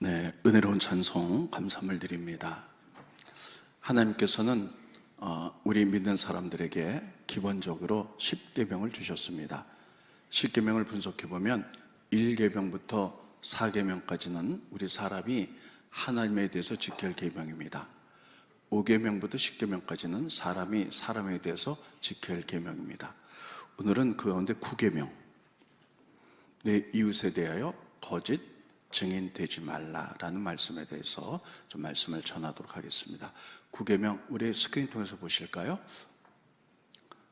네, 은혜로운 찬송 감사함을 드립니다. 하나님께서는 우리 믿는 사람들에게 기본적으로 10계명을 주셨습니다. 10계명을 분석해보면 1계명부터 4계명까지는 우리 사람이 하나님에 대해서 지킬 계명입니다. 5계명부터 10계명까지는 사람이 사람에 대해서 지킬 계명입니다. 오늘은 그 가운데 9계명, 내 이웃에 대하여 거짓 증인 되지 말라라는 말씀에 대해서 좀 말씀을 전하도록 하겠습니다. 9계명 우리 스크린 통해서 보실까요?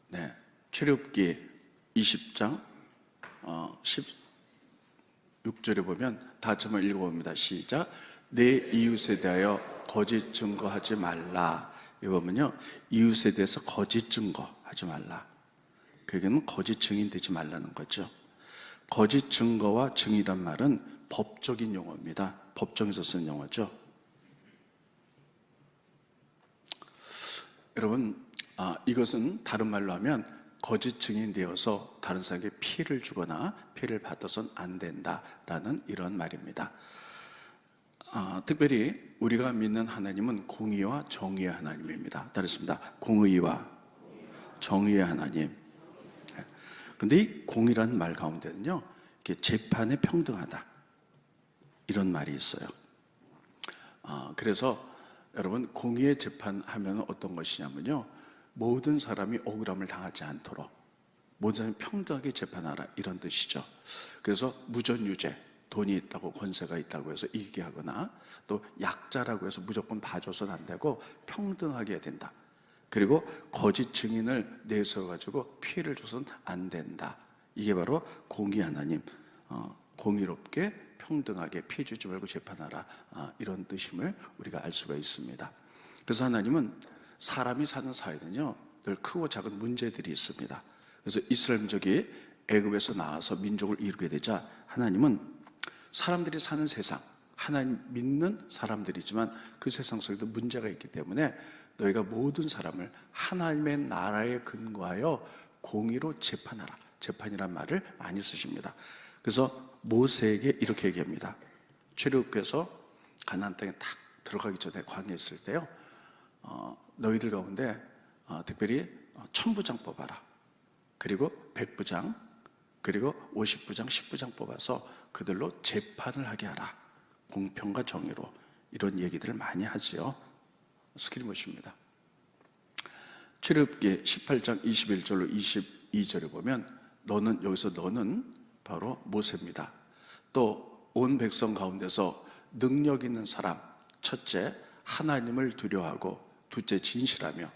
네, 출애굽기 20장 16절에 보면 다 같이 한번 읽어봅니다. 시작. 내 이웃에 대하여 거짓 증거하지 말라. 이 보면요, 이웃에 대해서 거짓 증거하지 말라. 그게는 거짓 증인 되지 말라는 거죠. 거짓 증거와 증이란 말은 법적인 용어입니다. 법정에서 쓰는 용어죠. 여러분, 이것은 다른 말로 하면 거짓 증인 되어서 다른 사람에게 피해를 주거나 피해를 받아서는 안 된다라는 이런 말입니다. 특별히 우리가 믿는 하나님은 공의와 정의의 하나님입니다. 따르겠습니다. 공의와 정의의 하나님. 근데 이 공의라는 말 가운데는요, 재판에 평등하다, 이런 말이 있어요. 그래서 여러분, 공의의 재판하면 어떤 것이냐면요, 모든 사람이 억울함을 당하지 않도록 모든 사람이 평등하게 재판하라, 이런 뜻이죠. 그래서 무전유죄, 돈이 있다고 권세가 있다고 해서 이기게 하거나 또 약자라고 해서 무조건 봐줘서는 안 되고 평등하게 해야 된다. 그리고 거짓 증인을 내세워가지고 피해를 줘서는 안 된다. 이게 바로 공의 하나님, 공의롭게 평등하게 피해 주지 말고 재판하라, 이런 뜻임을 우리가 알 수가 있습니다. 그래서 하나님은 사람이 사는 사회는요, 늘 크고 작은 문제들이 있습니다. 그래서 이스라엘 민족이 애굽에서 나와서 민족을 이루게 되자 하나님은 사람들이 사는 세상, 하나님 믿는 사람들이지만 그 세상 속에도 문제가 있기 때문에 너희가 모든 사람을 하나님의 나라에 근거하여 공의로 재판하라. 재판이란 말을 많이 쓰십니다. 그래서 모세에게 이렇게 얘기합니다. 출애굽해서 가나안 땅에 딱 들어가기 전에 광야에 있을 때요, 너희들 가운데 특별히 1000부장 뽑아라. 그리고 100부장, 그리고 50부장, 10부장 뽑아서 그들로 재판을 하게 하라. 공평과 정의로. 이런 얘기들을 많이 하지요. 스크린 보십니다. 출애굽기 18장 21절로 22절에 보면 여기서 너는 바로 모세입니다. 또 온 백성 가운데서 능력 있는 사람, 첫째 하나님을 두려워하고, 둘째 진실하며,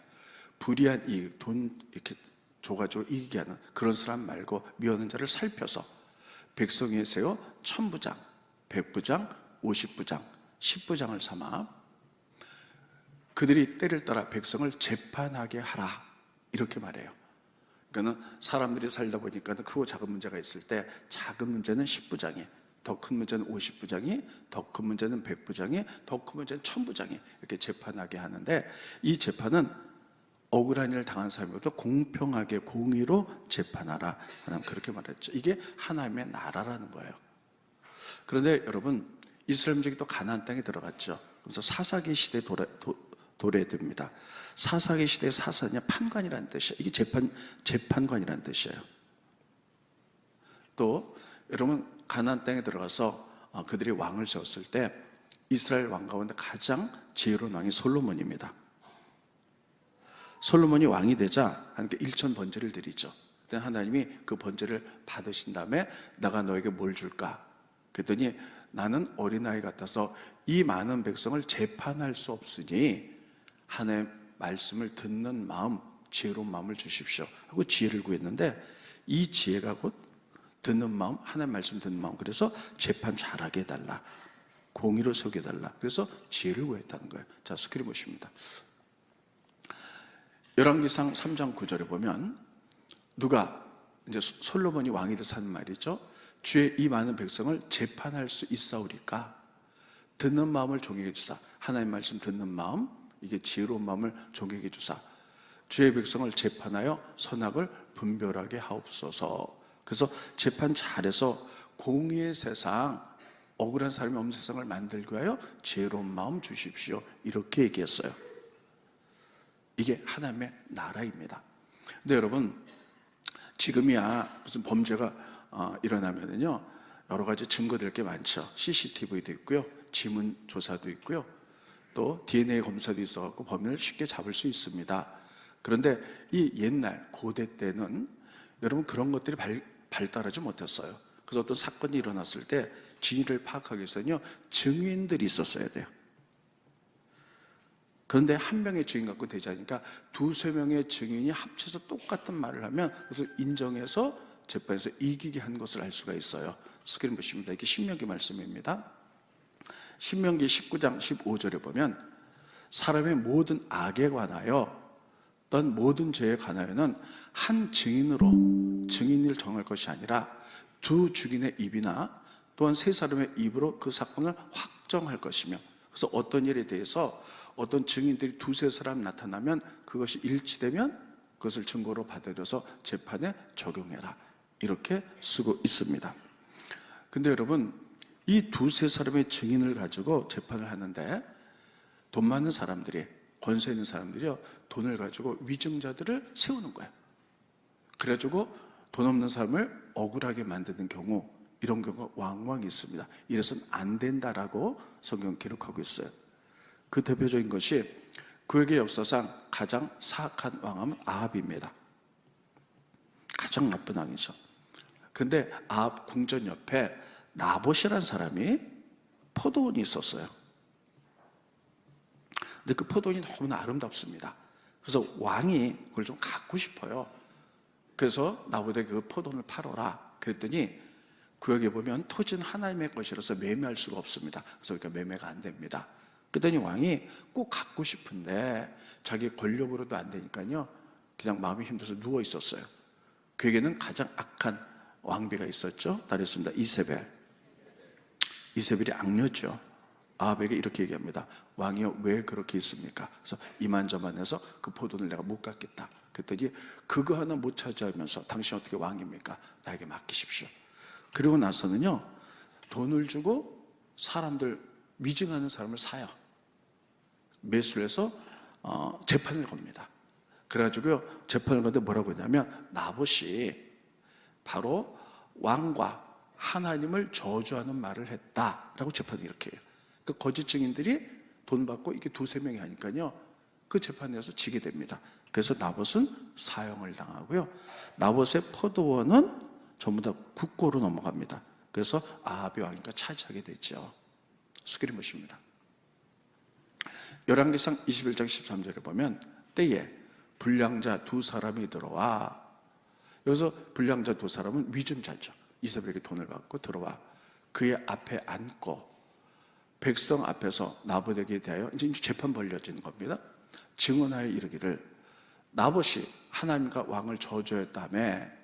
불의한 이익, 돈 이렇게 줘가지고 이기게 하는 그런 사람 말고 미워하는 자를 살펴서 백성 위에 세워 1000부장, 100부장, 50부장, 10부장을 삼아 그들이 때를 따라 백성을 재판하게 하라, 이렇게 말해요. 그러니까 사람들이 살다 보니까 크고 작은 문제가 있을 때 작은 문제는 10부장이, 더 큰 문제는 50부장이, 더 큰 문제는 100부장이, 더 큰 문제는 1000부장이 이렇게 재판하게 하는데, 이 재판은 억울한 일을 당한 사람보다 공평하게 공의로 재판하라, 하나님 그렇게 말했죠. 이게 하나님의 나라라는 거예요. 그런데 여러분, 이스라엘 민족이 또 가나안 땅에 들어갔죠. 그래서 사사기 시대에 도래됩니다. 사사기 시대의 사사냐, 판관이라는 뜻이에요. 이게 재판관이라는 뜻이에요. 또 여러분, 가나안 땅에 들어가서 그들이 왕을 세웠을 때 이스라엘 왕 가운데 가장 지혜로운 왕이 솔로몬입니다. 솔로몬이 왕이 되자 하나님께 1000 번제를 드리죠. 그때 하나님이 그 번제를 받으신 다음에 내가 너에게 뭘 줄까? 그랬더니 나는 어린아이 같아서 이 많은 백성을 재판할 수 없으니 하나님의 말씀을 듣는 마음, 지혜로운 마음을 주십시오 하고 지혜를 구했는데, 이 지혜가 곧 듣는 마음, 하나님 말씀 듣는 마음. 그래서 재판 잘하게 해달라, 공의로 세우게 해달라. 그래서 지혜를 구했다는 거예요. 자, 스크린 보십니다. 열왕기상 3장 9절에 보면 누가, 이제 솔로몬이 왕이 돼서 하는 말이죠. 주의 이 많은 백성을 재판할 수 있사오리까? 듣는 마음을 종에게 주사. 하나님 말씀 듣는 마음, 이게 지혜로운 마음을 종에게 주사. 주의 백성을 재판하여 선악을 분별하게 하옵소서. 그래서 재판 잘해서 공의의 세상, 억울한 사람이 없는 세상을 만들기 위하여 지혜로운 마음 주십시오. 이렇게 얘기했어요. 이게 하나님의 나라입니다. 근데 여러분, 지금이야 무슨 범죄가 일어나면은요, 여러 가지 증거될 게 많죠. CCTV도 있고요, 지문 조사도 있고요, 또 DNA 검사도 있어갖고 범인을 쉽게 잡을 수 있습니다. 그런데 이 옛날 고대 때는 여러분 그런 것들이 발달하지 못했어요. 그래서 어떤 사건이 일어났을 때 진위를 파악하기 위해서는요, 증인들이 있었어야 돼요. 그런데 한 명의 증인 갖고 되지 않으니까 두세 명의 증인이 합쳐서 똑같은 말을 하면 그것을 인정해서 재판에서 이기게 한 것을 알 수가 있어요. 스크린 보십니다. 이게 신명기 말씀입니다. 신명기 19장 15절에 보면 사람의 모든 악에 관하여 어떤 모든 죄에 관하여는 한 증인으로 증인을 정할 것이 아니라 두 증인의 입이나 또한 세 사람의 입으로 그 사건을 확정할 것이며, 그래서 어떤 일에 대해서 어떤 증인들이 두세 사람 나타나면 그것이 일치되면 그것을 증거로 받아들여서 재판에 적용해라, 이렇게 쓰고 있습니다. 근데 여러분, 이 두세 사람의 증인을 가지고 재판을 하는데 돈 많은 사람들이, 권세 있는 사람들이요, 돈을 가지고 위증자들을 세우는 거예요. 그래가지고 돈 없는 사람을 억울하게 만드는 경우, 이런 경우가 왕왕 있습니다. 이래서는 안 된다라고 성경 기록하고 있어요. 그 대표적인 것이 구약의 역사상 가장 사악한 왕은 아합입니다. 가장 나쁜 왕이죠. 근데 아합 궁전 옆에 나봇이라는 사람이 포도원이 있었어요. 근데 그 포도원이 너무나 아름답습니다. 그래서 왕이 그걸 좀 갖고 싶어요. 그래서 나봇에게 그 포도원을 팔아라 그랬더니, 구약에 보면 토지는 하나님의 것이라서 매매할 수가 없습니다. 그래서 그러니까 매매가 안 됩니다. 그랬더니 왕이 꼭 갖고 싶은데 자기 권력으로도 안 되니까요, 그냥 마음이 힘들어서 누워 있었어요. 그에게는 가장 악한 왕비가 있었죠. 따르겠습니다. 이세벨이 악녀죠. 아합에게 이렇게 얘기합니다. 왕이여, 왜 그렇게 있습니까? 그래서 이만저만해서 그 포도를 내가 못 갖겠다. 그랬더니 그거 하나 못 차지하면서 당신 어떻게 왕입니까? 나에게 맡기십시오. 그리고 나서는요, 돈을 주고 사람들, 위증하는 사람을 사요. 매수를 해서 재판을 겁니다. 그래가지고요, 재판을 건데 뭐라고 하냐면, 나봇이 바로 왕과 하나님을 저주하는 말을 했다라고 재판을 이렇게 해요. 그 거짓 증인들이 돈 받고 이게 두세 명이 하니까요, 그 재판에서 지게 됩니다. 그래서 나봇은 사형을 당하고요, 나봇의 포도원은 전부 다 국고로 넘어갑니다. 그래서 아합이 왕이니까 차지하게 됐죠. 스크린 보십니다. 열왕기상 21장 13절에 보면 때에 불량자 두 사람이 들어와, 여기서 불량자 두 사람은 위증자죠. 이세벨에게 돈을 받고 들어와 그의 앞에 앉고 백성 앞에서 나봇에게 대하여 이제 재판 벌려지는 겁니다. 증언하여 이르기를, 나봇이 하나님과 왕을 저주했다며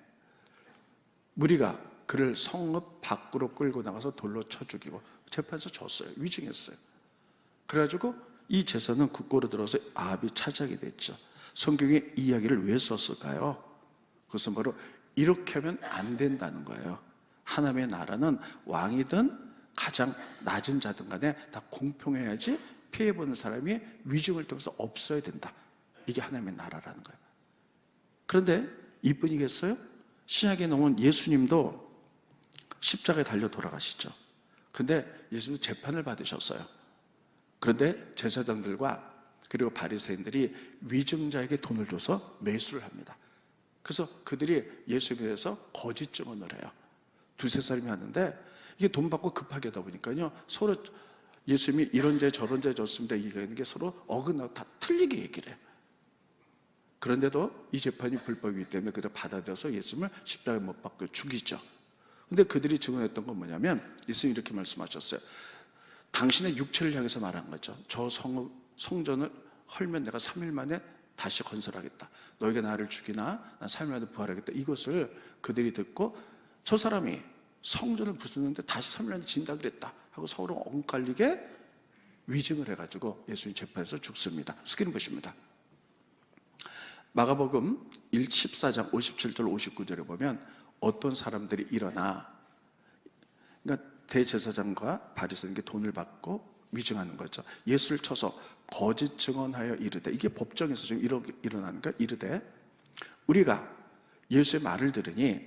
무리가 그를 성읍 밖으로 끌고 나가서 돌로 쳐 죽이고, 재판에서 졌어요. 위증했어요. 그래가지고 이 재산은 국고로 들어서 아합이 차지하게 됐죠. 성경에 이 이야기를 왜 썼을까요? 그것은 바로 이렇게 하면 안 된다는 거예요. 하나님의 나라는 왕이든 가장 낮은 자든 간에 다 공평해야지 피해보는 사람이 위증을 통해서 없어야 된다. 이게 하나님의 나라라는 거예요. 그런데 이뿐이겠어요? 신약에 나온 예수님도 십자가에 달려 돌아가시죠. 근데 예수님도 재판을 받으셨어요. 그런데 제사장들과 그리고 바리새인들이 위증자에게 돈을 줘서 매수를 합니다. 그래서 그들이 예수님에 대해서 거짓 증언을 해요. 두세 사람이 하는데 이게 돈 받고 급하게 하다 보니까요, 서로 예수님이 이런 죄 저런 죄 졌습니다 얘기하는 게 서로 어긋나고 다 틀리게 얘기를 해요. 그런데도 이 재판이 불법이기 때문에 그들 받아들여서 예수님을 십자가에 못 박고 죽이죠. 근데 그들이 증언했던 건 뭐냐면, 예수님이 이렇게 말씀하셨어요. 당신의 육체를 향해서 말한 거죠. 저 성전을 헐면 내가 3일 만에 다시 건설하겠다. 너희가 나를 죽이나 난 3일 만에 부활하겠다. 이것을 그들이 듣고 저 사람이 성전을 부수는데 다시 3일 만에 진다 그랬다 하고 서로 엇갈리게 위증을 해가지고 예수님 재판에서 죽습니다. 스크린 보십니다. 마가복음 14장 57절 59절에 보면 어떤 사람들이 일어나, 그러니까 대제사장과 바리새인에게 돈을 받고 위증하는 거죠. 예수를 쳐서 거짓 증언하여 이르되, 이게 법정에서 지금 일어나는 거야. 이르되 우리가 예수의 말을 들으니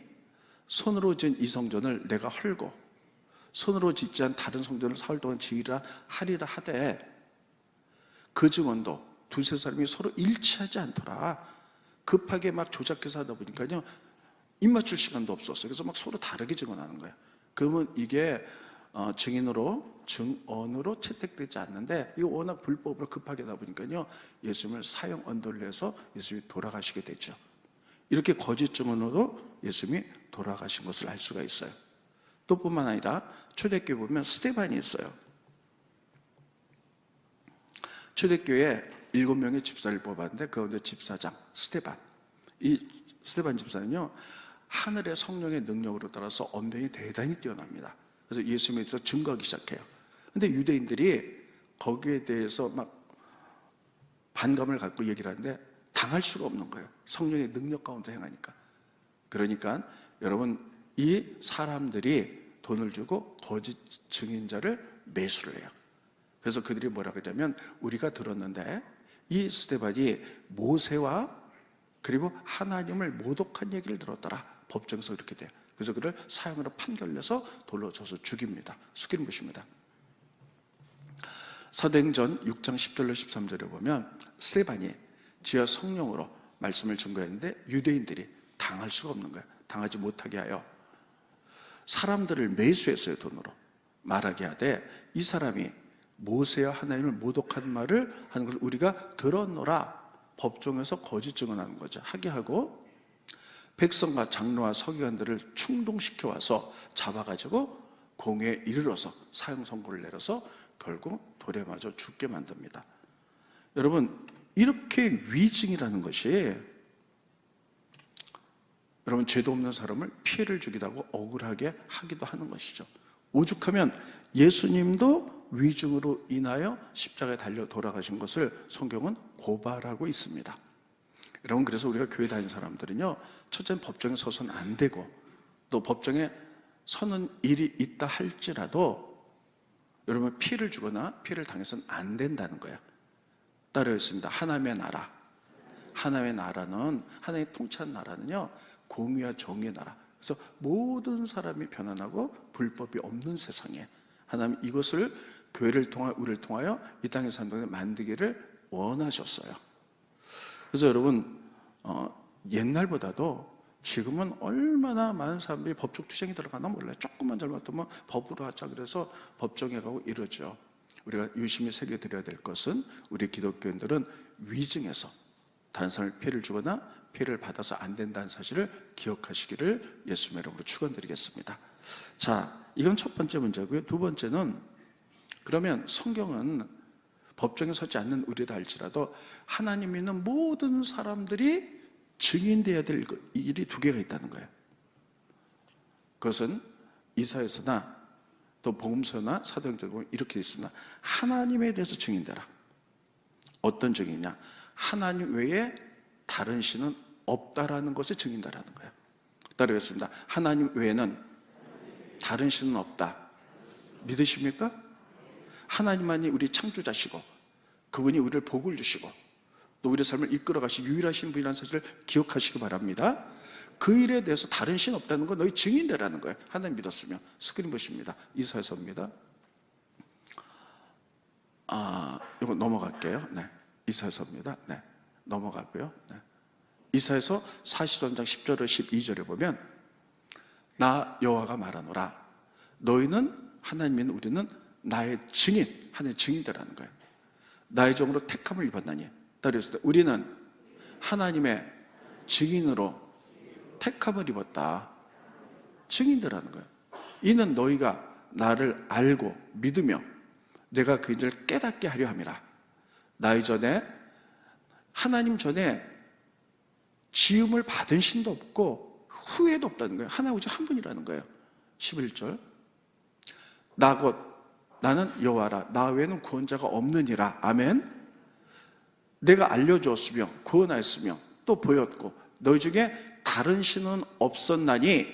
손으로 지은 이 성전을 내가 헐고 손으로 짓지 않은 다른 성전을 사흘 동안 지으라 하리라 하되, 그 증언도 두세 사람이 서로 일치하지 않더라. 급하게 막 조작해서 하다 보니까요, 입 맞출 시간도 없었어요. 그래서 막 서로 다르게 증언하는 거예요. 그러면 이게 증언으로 채택되지 않는데, 이거 워낙 불법으로 급하게 하다 보니까요, 예수님을 사형 언도를 해서 예수님이 돌아가시게 되죠. 이렇게 거짓 증언으로 예수님이 돌아가신 것을 알 수가 있어요. 또 뿐만 아니라 초대교회 보면 스데반이 있어요. 초대교회에 7명의 집사를 뽑았는데 그 가운데 집사장 스데반, 이 스데반 집사는요, 하늘의 성령의 능력으로 따라서 언변이 대단히 뛰어납니다. 그래서 예수님에 대해서 증거하기 시작해요. 근데 유대인들이 거기에 대해서 막 반감을 갖고 얘기를 하는데 당할 수가 없는 거예요. 성령의 능력 가운데 행하니까. 그러니까 여러분, 이 사람들이 돈을 주고 거짓 증인자를 매수를 해요. 그래서 그들이 뭐라고 하냐면, 우리가 들었는데 이 스데반이 모세와 그리고 하나님을 모독한 얘기를 들었더라. 법정에서 그렇게 돼요. 그래서 그를 사형으로 판결내서 돌로 쳐서 죽입니다. 죽이는 것입니다. 사도행전 6장 10절로 13절에 보면 스데반이 지하 성령으로 말씀을 증거했는데 유대인들이 당할 수가 없는 거예요. 당하지 못하게 하여 사람들을 매수했어요. 돈으로. 말하게 하되, 이 사람이 모세와 하나님을 모독한 말을 하는 것을 우리가 들었노라. 법정에서 거짓 증언하는 거죠. 하게 하고 백성과 장로와 서기관들을 충동시켜 와서 잡아가지고 공회에 이르러서 사형 선고를 내려서 결국 돌에 맞아 죽게 만듭니다. 여러분, 이렇게 위증이라는 것이 여러분, 죄도 없는 사람을 피해를 주기도 하고 억울하게 하기도 하는 것이죠. 오죽하면 예수님도 위증으로 인하여 십자가에 달려 돌아가신 것을 성경은 고발하고 있습니다. 여러분, 그래서 우리가 교회 다니는 사람들은요, 첫째는 법정에 서서는 안 되고, 또 법정에 서는 일이 있다 할지라도 여러분, 피해를 주거나 피해를 당해서는 안 된다는 거예요. 따르겠습니다. 하나님의 나라. 하나님의 나라는, 하나님의 통치한 나라는요, 공의와 정의의 나라. 그래서 모든 사람이 편안하고 불법이 없는 세상에 하나님 이것을 교회를 통하여, 우리를 통하여 이 땅의 산동에 만들기를 원하셨어요. 그래서 여러분, 옛날보다도 지금은 얼마나 많은 사람들이 법적 투쟁이 들어가나 몰라요. 조금만 잘못하면 법으로 하자 그래서 법정에 가고 이러죠. 우리가 유심히 새겨드려야 될 것은, 우리 기독교인들은 위증해서 다른 사람을 피해를 주거나 피해를 받아서 안 된다는 사실을 기억하시기를 예수님의 이름으로 축원드리겠습니다. 자, 이건 첫 번째 문제고요. 두 번째는, 그러면 성경은 법정에 서지 않는 우리를 할지라도 하나님 믿는 모든 사람들이 증인되어야 될 일이 두 개가 있다는 거예요. 그것은 이사야서나 또 복음서나 사도행전에 보면 이렇게 있으나 하나님에 대해서 증인되라. 어떤 증인이냐? 하나님 외에 다른 신은 없다라는 것에 증인되라는 거예요. 따르겠습니다. 하나님 외에는 다른 신은 없다. 믿으십니까? 하나님만이 우리 창조자시고 그분이 우리를 복을 주시고 또 우리의 삶을 이끌어 가시 유일하신 분이라는 사실을 기억하시기 바랍니다. 그 일에 대해서 다른 신 없다는 건 너희 증인되라는 거예요. 하나님 믿었으면. 스크린 보십니다. 이사야서입니다. 이거 넘어갈게요. 네, 이사야서입니다. 네, 넘어가고요. 네. 이사야서 43장 10절에 12절에 보면, 나 여호와가 말하노라. 너희는, 하나님은 우리는 나의 증인, 하나님의 증인되라는 거예요. 나의 종으로 택함을 입었나니. 따르겠습니다. 우리는 하나님의 증인으로 택함을 입었다. 증인되라는 거예요. 이는 너희가 나를 알고 믿으며 내가 그 일을 깨닫게 하려 함이라. 나의 전에, 하나님 전에 지음을 받은 신도 없고 후회도 없다는 거예요. 하나 오직 한 분이라는 거예요. 11절. 나 곧 나는 여호와라. 나 외에는 구원자가 없느니라. 아멘. 내가 알려주었으며 구원하였으며 또 보였고 너희 중에 다른 신은 없었나니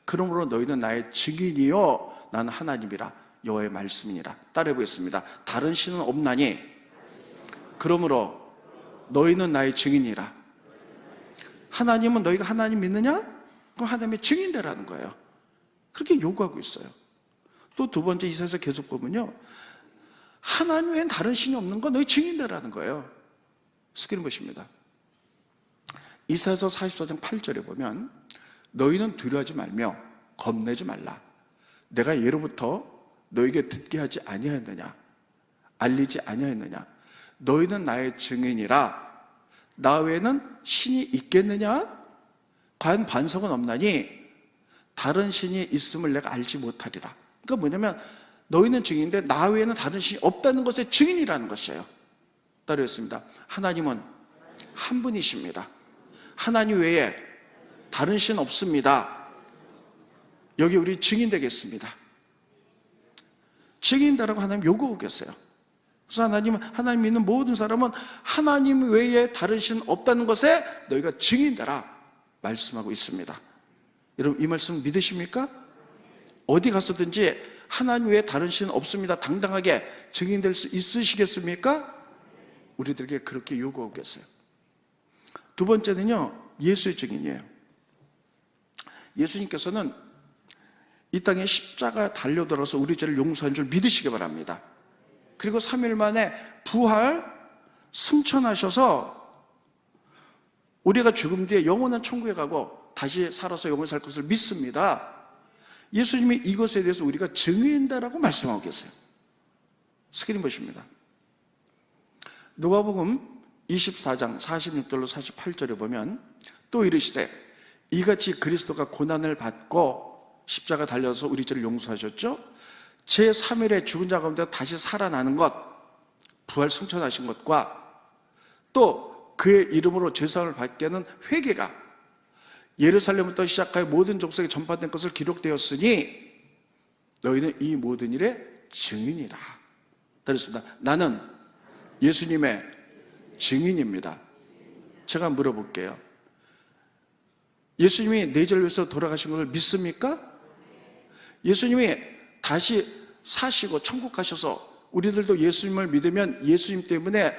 그러므로 너희는 나의 증인이요 나는 하나님이라 여호와의 말씀이니라. 따라해 보겠습니다. 다른 신은 없나니 그러므로 너희는 나의 증인이라. 하나님은 너희가 하나님 믿느냐? 그럼 하나님의 증인되라는 거예요. 그렇게 요구하고 있어요. 또 두 번째 이사야서 계속 보면요, 하나님 외엔 다른 신이 없는 건 너희 증인되라는 거예요. 스크린 보십니다. 이사야서 44장 8절에 보면 너희는 두려워하지 말며 겁내지 말라. 내가 예로부터 너에게 듣게 하지 아니하였느냐? 알리지 아니하였느냐? 너희는 나의 증인이라. 나 외에는 신이 있겠느냐? 과연 반석은 없나니 다른 신이 있음을 내가 알지 못하리라. 그러니까 뭐냐면 너희는 증인인데 나 외에는 다른 신이 없다는 것의 증인이라는 것이에요. 따르겠습니다. 하나님은 한 분이십니다. 하나님 외에 다른 신 없습니다. 여기 우리 증인 되겠습니다. 증인되라고 하나님 요구하고 계세요. 그래서 하나님 믿는 모든 사람은 하나님 외에 다른 신 없다는 것에 너희가 증인되라 말씀하고 있습니다. 여러분 이 말씀 믿으십니까? 어디 가서든지 하나님 외에 다른 신 없습니다. 당당하게 증인될 수 있으시겠습니까? 우리들에게 그렇게 요구하고 계세요. 두 번째는요, 예수의 증인이에요. 예수님께서는 이 땅에 십자가 달려들어서 우리 죄를 용서한 줄 믿으시기 바랍니다. 그리고 3일 만에 부활 승천하셔서 우리가 죽음 뒤에 영원한 천국에 가고 다시 살아서 영원히 살 것을 믿습니다. 예수님이 이것에 대해서 우리가 증인다라고 말씀하고 계세요. 스크린 보십니다. 누가복음 24장 46절로 48절에 보면 또 이르시되 이같이 그리스도가 고난을 받고 십자가 달려서 우리 죄를 용서하셨죠. 제3일에 죽은 자 가운데 다시 살아나는 것, 부활 승천하신 것과 또 그의 이름으로 죄사함을 받게 하는 회개가 예루살렘부터 시작하여 모든 족속에 전파된 것을 기록되었으니 너희는 이 모든 일의 증인이라. 그렇습니다. 나는 예수님의 증인입니다. 제가 물어볼게요. 예수님이 내 죄를 위해서 돌아가신 것을 믿습니까? 예수님이 다시 사시고 천국 가셔서 우리들도 예수님을 믿으면 예수님 때문에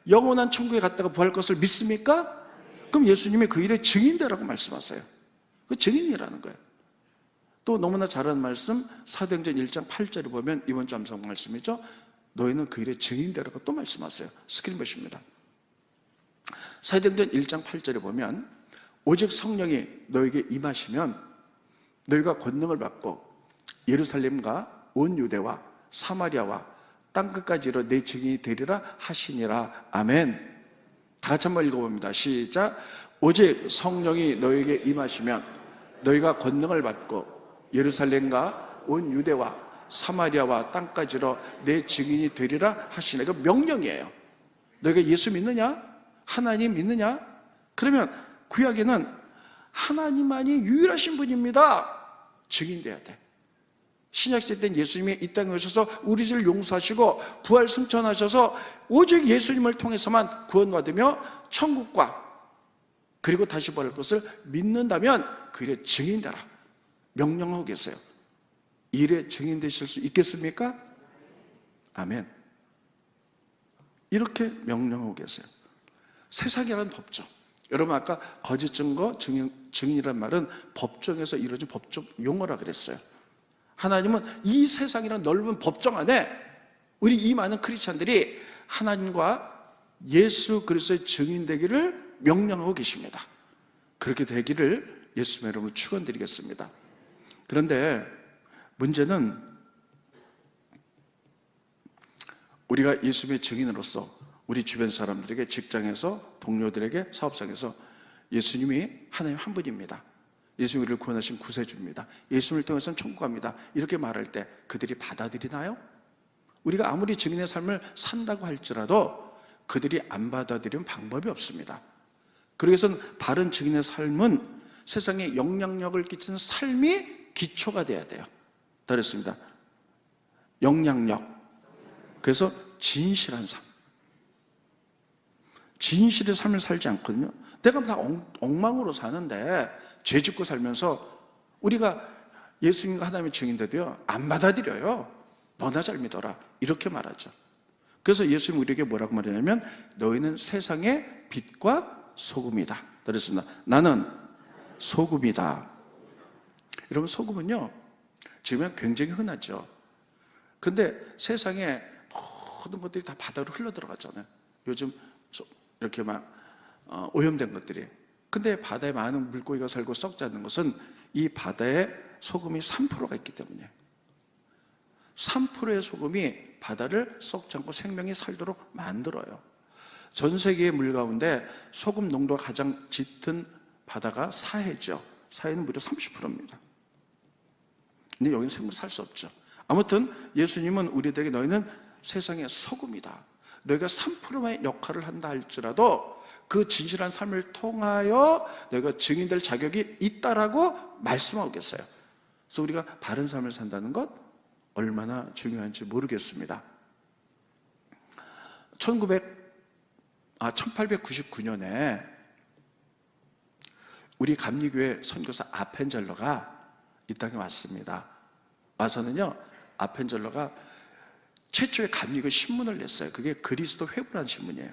영원한 천국에 갔다가 부활할 것을 믿습니까? 그럼 예수님이 그 일의 증인되라고 말씀하세요. 그 증인이라는 거예요. 또 너무나 잘 아는 말씀 사도행전 1장 8절에 보면 이번 주 암송 말씀이죠. 너희는 그 일의 증인되라고 또 말씀하세요. 스크린 보십니다. 사도행전 1장 8절에 보면 오직 성령이 너에게 임하시면 너희가 권능을 받고 예루살렘과 온 유대와 사마리아와 땅끝까지 이르러 내 증인이 되리라 하시니라. 아멘. 다 같이 한번 읽어봅니다. 시작. 오직 성령이 너에게 임하시면 너희가 권능을 받고 예루살렘과 온 유대와 사마리아와 땅까지 이르러 내 증인이 되리라 하시니라. 이거 명령이에요. 너희가 예수 믿느냐? 하나님 믿느냐? 그러면 구약에는 하나님만이 유일하신 분입니다. 증인돼야 돼. 신약시대 때는 예수님이 이 땅에 오셔서 우리 죄를 용서하시고 부활 승천하셔서 오직 예수님을 통해서만 구원받으며 천국과 그리고 다시 부활할 것을 믿는다면 그 일에 증인되라 명령하고 계세요. 이 일에 증인되실 수 있겠습니까? 아멘. 이렇게 명령하고 계세요. 세상이라는 법정, 여러분 아까 거짓 증거, 증인이란 말은 법정에서 이루어진 법적 용어라 그랬어요. 하나님은 이 세상이라는 넓은 법정 안에 우리 이 많은 크리스찬들이 하나님과 예수 그리스도의 증인되기를 명령하고 계십니다. 그렇게 되기를 예수님의 이름으로 축원드리겠습니다. 그런데 문제는 우리가 예수님의 증인으로서 우리 주변 사람들에게, 직장에서, 동료들에게, 사업장에서 예수님이 하나님 한 분입니다. 예수님이 우리를 구원하신 구세주입니다. 예수님을 통해서는 천국 갑니다. 이렇게 말할 때 그들이 받아들이나요? 우리가 아무리 증인의 삶을 산다고 할지라도 그들이 안 받아들이는 방법이 없습니다. 그래서 바른 증인의 삶은 세상에 영향력을 끼치는 삶이 기초가 돼야 돼요. 그렇습니다. 영향력. 그래서 진실한 삶. 진실의 삶을 살지 않거든요. 내가 다 엉망으로 사는데 죄 짓고 살면서 우리가 예수님과 하나님의 증인데도요, 안 받아들여요. 너나 잘 믿어라. 이렇게 말하죠. 그래서 예수님 우리에게 뭐라고 말하냐면, 너희는 세상의 빛과 소금이다. 그랬습니다. 나는 소금이다. 여러분, 소금은요, 지금 굉장히 흔하죠. 근데 세상에 모든 것들이 다 바다로 흘러 들어갔잖아요. 요즘 이렇게 막 오염된 것들이. 근데 바다에 많은 물고기가 살고 썩지 않는 것은 이 바다에 소금이 3%가 있기 때문이에요. 3%의 소금이 바다를 썩지 않고 생명이 살도록 만들어요. 전 세계의 물 가운데 소금 농도가 가장 짙은 바다가 사해죠. 사해는 무려 30%입니다. 근데 여기는 생물 살 수 없죠. 아무튼 예수님은 우리들에게 너희는 세상의 소금이다. 너희가 3%의 역할을 한다 할지라도 그 진실한 삶을 통하여 너희가 증인될 자격이 있다라고 말씀하고 계세요. 그래서 우리가 바른 삶을 산다는 것 얼마나 중요한지 모르겠습니다. 1899년에 우리 감리교회 선교사 아펜젤러가 이 땅에 왔습니다. 와서는요, 아펜젤러가 최초의 감리교 신문을 냈어요. 그게 그리스도 회부라는 신문이에요.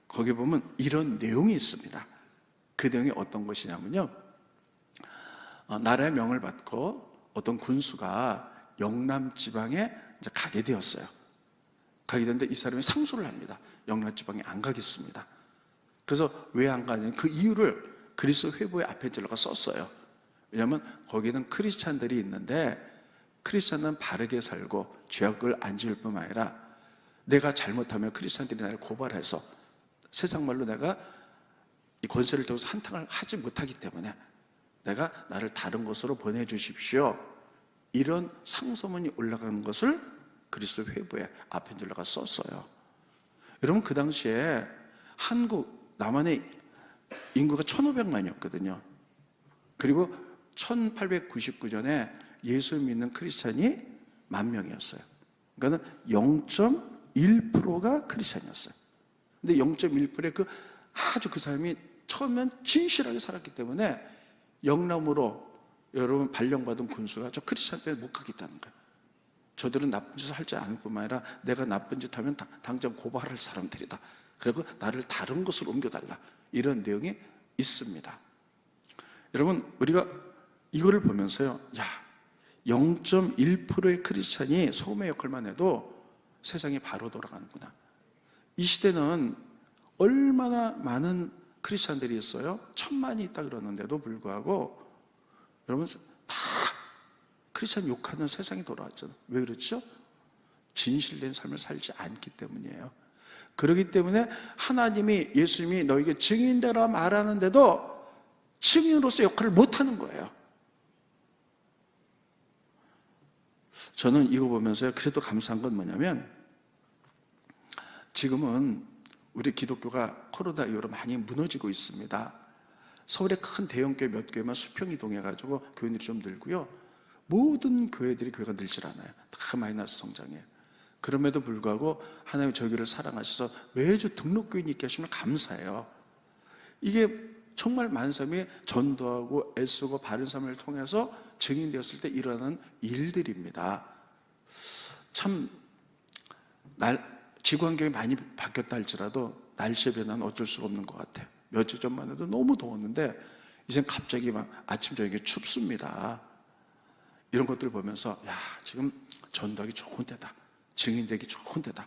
거기 보면 이런 내용이 있습니다. 그 내용이 어떤 것이냐면요, 나라의 명을 받고 어떤 군수가 영남 지방에 이제 가게 되었어요. 가게 됐는데 이 사람이 상소를 합니다. 영남 지방에 안 가겠습니다. 그래서 왜 안 가냐면 그 이유를 그리스도 회부의 아펜젤러가 썼어요. 왜냐하면 거기는 크리스찬들이 있는데 크리스찬은 바르게 살고 죄악을 안 지을 뿐만 아니라 내가 잘못하면 크리스찬들이 나를 고발해서 세상 말로 내가 이 권세를 통해서 한탕을 하지 못하기 때문에 내가 나를 다른 곳으로 보내주십시오. 이런 상소문이 올라가는 것을 그리스도 회부의 아펜젤러가 썼어요. 여러분, 그 당시에 한국, 남한의 인구가 1,500만이었거든요. 그리고 1899년에 예수를 믿는 크리스찬이 10,000명이었어요. 그러니까 0.1%가 크리스찬이었어요. 근데 0.1%의 아주 그 사람이 처음엔 진실하게 살았기 때문에 영남으로 여러분 발령받은 군수가 저 크리스찬 때문에 못 가겠다는 거예요. 저들은 나쁜 짓을 할지 않을 뿐만 아니라 내가 나쁜 짓 하면 당장 고발할 사람들이다. 그리고 나를 다른 곳으로 옮겨달라. 이런 내용이 있습니다. 여러분, 우리가 이거를 보면서요, 0.1%의 크리스찬이 소금의 역할만 해도 세상이 바로 돌아가는구나. 이 시대는 얼마나 많은 크리스찬들이 있어요? 1,000만이 있다 그러는데도 불구하고 여러분, 다 크리스찬 욕하는 세상이 돌아왔잖아요. 왜 그렇죠? 진실된 삶을 살지 않기 때문이에요. 그렇기 때문에 하나님이, 예수님이 너에게 증인되라 말하는데도 증인으로서 역할을 못하는 거예요. 저는 이거 보면서 그래도 감사한 건 뭐냐면, 지금은 우리 기독교가 코로나 이후로 많이 무너지고 있습니다. 서울의 큰 대형교회 몇 교회만 수평 이동해가지고 교인들이 좀 늘고요. 모든 교회들이 교회가 늘질 않아요. 다 마이너스 성장이에요. 그럼에도 불구하고 하나님이 저희를 사랑하셔서 매주 등록교인이 있게 하시면 감사해요. 이게 정말 많은 사람이 전도하고 애쓰고 바른 삶을 통해서 증인되었을 때 일어나는 일들입니다. 참 지구 환경이 많이 바뀌었다 할지라도 날씨의 변화는 어쩔 수가 없는 것 같아요. 며칠 전만 해도 너무 더웠는데 이젠 갑자기 막 아침 저녁에 춥습니다. 이런 것들을 보면서 지금 전도하기 좋은 때다. 증인되기 좋은 때다.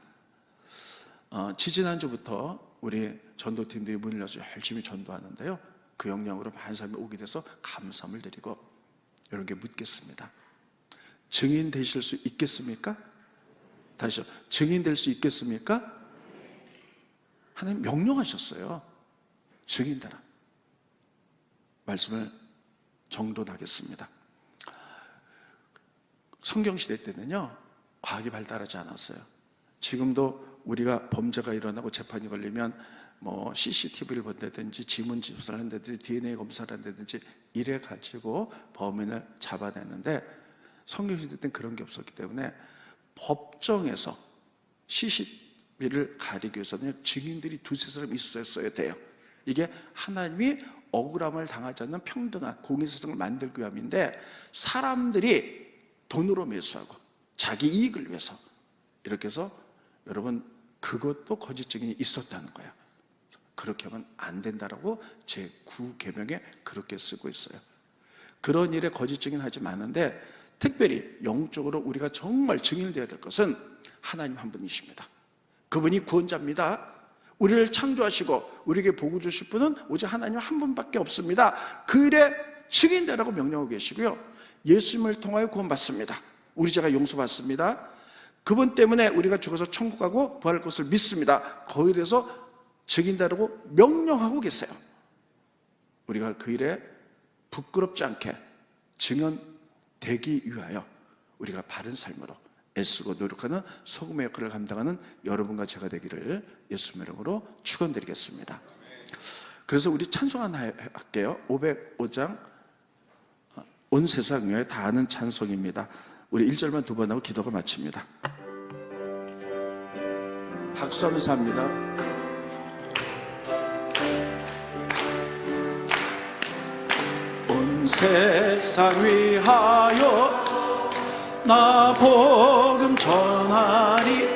지지난주부터 우리 전도팀들이 문을 열어서 열심히 전도하는데요. 그 영향으로 많은 사람이 오게 돼서 감사함을 드리고 이런 게 묻겠습니다. 증인 되실 수 있겠습니까? 다시요. 증인 될 수 있겠습니까? 하나님 명령하셨어요. 증인되라. 말씀을 정돈하겠습니다. 성경시대 때는요, 과학이 발달하지 않았어요. 지금도 우리가 범죄가 일어나고 재판이 걸리면 CCTV를 본다든지 지문 조사를 한다든지 DNA 검사를 한다든지 이래 가지고 범인을 잡아내는데, 성경시대 때는 그런 게 없었기 때문에 법정에서 CCTV를 가리기 위해서는 증인들이 두세 사람 있어야 돼요. 이게 하나님이 억울함을 당하지 않는 평등한 공의세상을 만들기 위함인데, 사람들이 돈으로 매수하고 자기 이익을 위해서 이렇게 해서, 여러분, 그것도 거짓 증인이 있었다는 거예요. 그렇게 하면 안 된다라고 제9계명에 그렇게 쓰고 있어요. 그런 일에 거짓 증인하지 마는데, 특별히 영적으로 우리가 정말 증인되어야 될 것은 하나님 한 분이십니다. 그분이 구원자입니다. 우리를 창조하시고 우리에게 복을 주실 분은 오직 하나님 한 분밖에 없습니다. 그 일에 증인되라고 명령하고 계시고요, 예수님을 통하여 구원받습니다. 우리 죄가 용서받습니다. 그분 때문에 우리가 죽어서 천국 가고 부활할 것을 믿습니다. 거기에 대해서 증인되라고 명령하고 계세요. 우리가 그 일에 부끄럽지 않게 증언되기 위하여 우리가 바른 삶으로 애쓰고 노력하는 소금의 역할을 감당하는 여러분과 제가 되기를 예수님의 이름으로 축원드리겠습니다. 그래서 우리 찬송 하나 할게요. 505장 온 세상 위에 다 아는 찬송입니다. 우리 1절만 두 번 하고 기도가 마칩니다. 박수하면서 합니다. 온 세상 위하여 나 복음 전하리,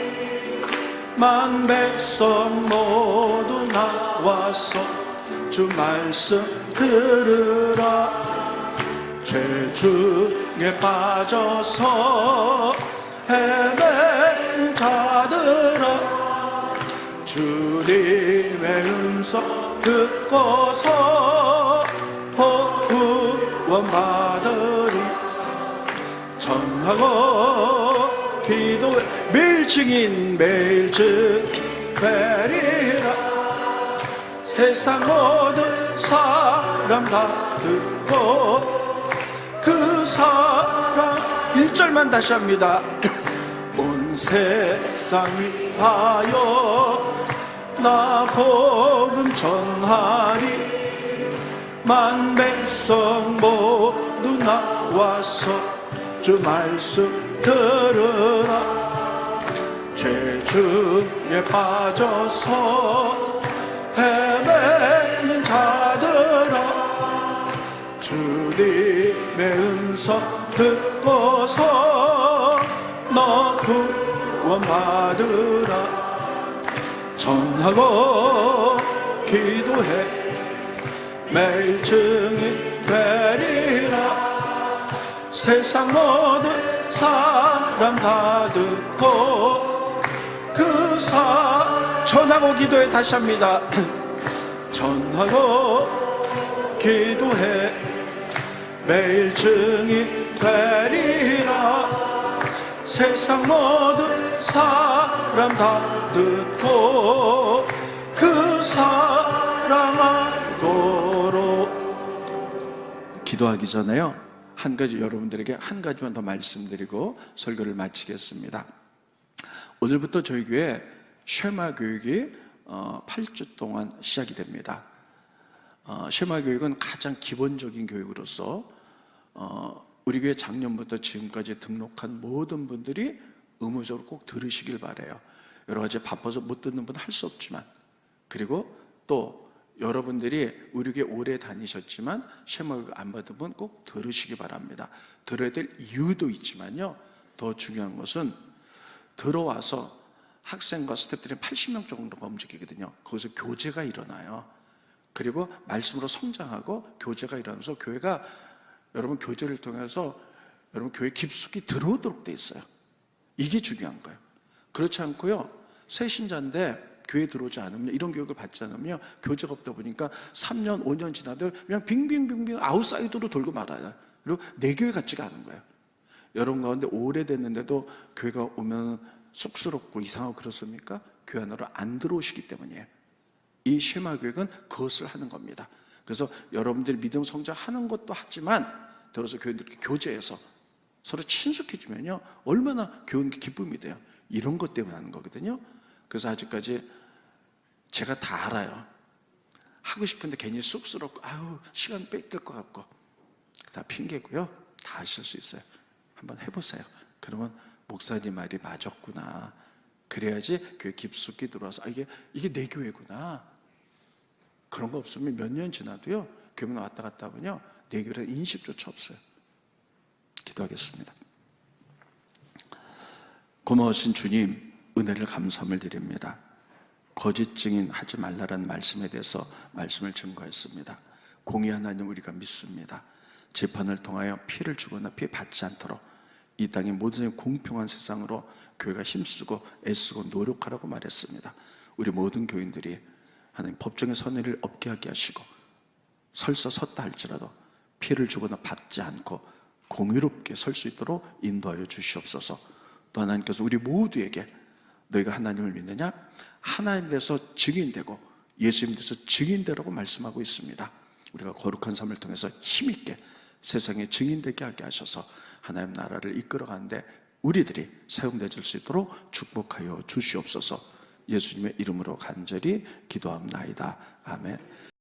만 백성 모두 나와서 주 말씀 들으라. 죄 중에 빠져서 헤맨 자들아, 주님의 음성 듣고서 구원 받으리. 전하고 기도해 매일 증인 매일 증배리라. 세상 모든 사람 다 듣고 그 사랑. 1절만 다시 합니다. 온 세상 위하여 나 복음 전하리, 만 백성 모두 나와서 주 말씀 들으라. 죄 중에 빠져서 헤매는 자들아, 주님의 음성 듣고서 너 구원 받으라. 전하고 기도해 매일 증인 되리라. 세상 모든 사람 다 듣고 그 전하고 기도해. 다시 합니다. 전하고 기도해 매일 증인 되리라. 세상 모든 사람 다 듣고 그 사랑하도록. 기도하기 전에요, 한 가지 여러분들에게 한 가지만 더 말씀드리고 설교를 마치겠습니다. 오늘부터 저희 교회 쉐마 교육이 8주 동안 시작이 됩니다. 쉐마 교육은 가장 기본적인 교육으로서 우리 교회 작년부터 지금까지 등록한 모든 분들이 의무적으로 꼭 들으시길 바라요. 여러 가지 바빠서 못 듣는 분은 할 수 없지만, 그리고 또 여러분들이 우리 교회 오래 다니셨지만 쉐마 교육 안 받은 분 꼭 들으시기 바랍니다. 들어야 될 이유도 있지만요, 더 중요한 것은 들어와서 학생과 스태프들이 80명 정도가 움직이거든요. 거기서 교제가 일어나요. 그리고 말씀으로 성장하고 교제가 일어나면서 교회가, 여러분 교제를 통해서 여러분 교회 깊숙이 들어오도록 돼 있어요. 이게 중요한 거예요. 그렇지 않고요, 새 신자인데 교회 들어오지 않으면, 이런 교육을 받지 않으면 교제가 없다 보니까 3년 5년 지나도 그냥 빙빙빙빙 아웃사이더로 돌고 말아요. 그리고 내 교회 같지가 않은 거예요. 여러분 가운데 오래됐는데도 교회가 오면 쑥스럽고 이상하고 그렇습니까? 교회 안으로 안 들어오시기 때문이에요. 이 쉐마 교육은 그것을 하는 겁니다. 그래서 여러분들이 믿음 성장하는 것도 하지만 들어서 교인들께 교제해서 서로 친숙해지면요, 얼마나 교훈 기쁨이 돼요. 이런 것 때문에 하는 거거든요. 그래서 아직까지 제가 다 알아요. 하고 싶은데 괜히 쑥스럽고 아유 시간 뺏길 것 같고, 다 핑계고요. 다 하실 수 있어요. 한번 해보세요. 그러면 목사님 말이 맞았구나. 그래야지 교회 깊숙이 들어와서 이게 내 교회구나. 그런 거 없으면 몇 년 지나도요, 교회만 왔다 갔다 하면요, 내 교회에 인식조차 없어요. 기도하겠습니다. 고마우신 주님, 은혜를 감사함을 드립니다. 거짓 증인하지 말라라는 말씀에 대해서 말씀을 증거했습니다. 공의 하나님 우리가 믿습니다. 재판을 통하여 피해를 주거나 피해 받지 않도록 이 땅의 모든 공평한 세상으로 교회가 힘쓰고 애쓰고 노력하라고 말했습니다. 우리 모든 교인들이 하나님 법정의 선의를 없게 하게 하시고 설사 섰다 할지라도 피해를 주거나 받지 않고 공의롭게 설 수 있도록 인도하여 주시옵소서. 또 하나님께서 우리 모두에게 너희가 하나님을 믿느냐? 하나님에 대해서 증인되고 예수님에 대해서 증인되라고 말씀하고 있습니다. 우리가 거룩한 삶을 통해서 힘있게 세상에 증인되게 하게 하셔서 하나님 나라를 이끌어가는데 우리들이 사용되질 수 있도록 축복하여 주시옵소서. 예수님의 이름으로 간절히 기도합나이다. 아멘.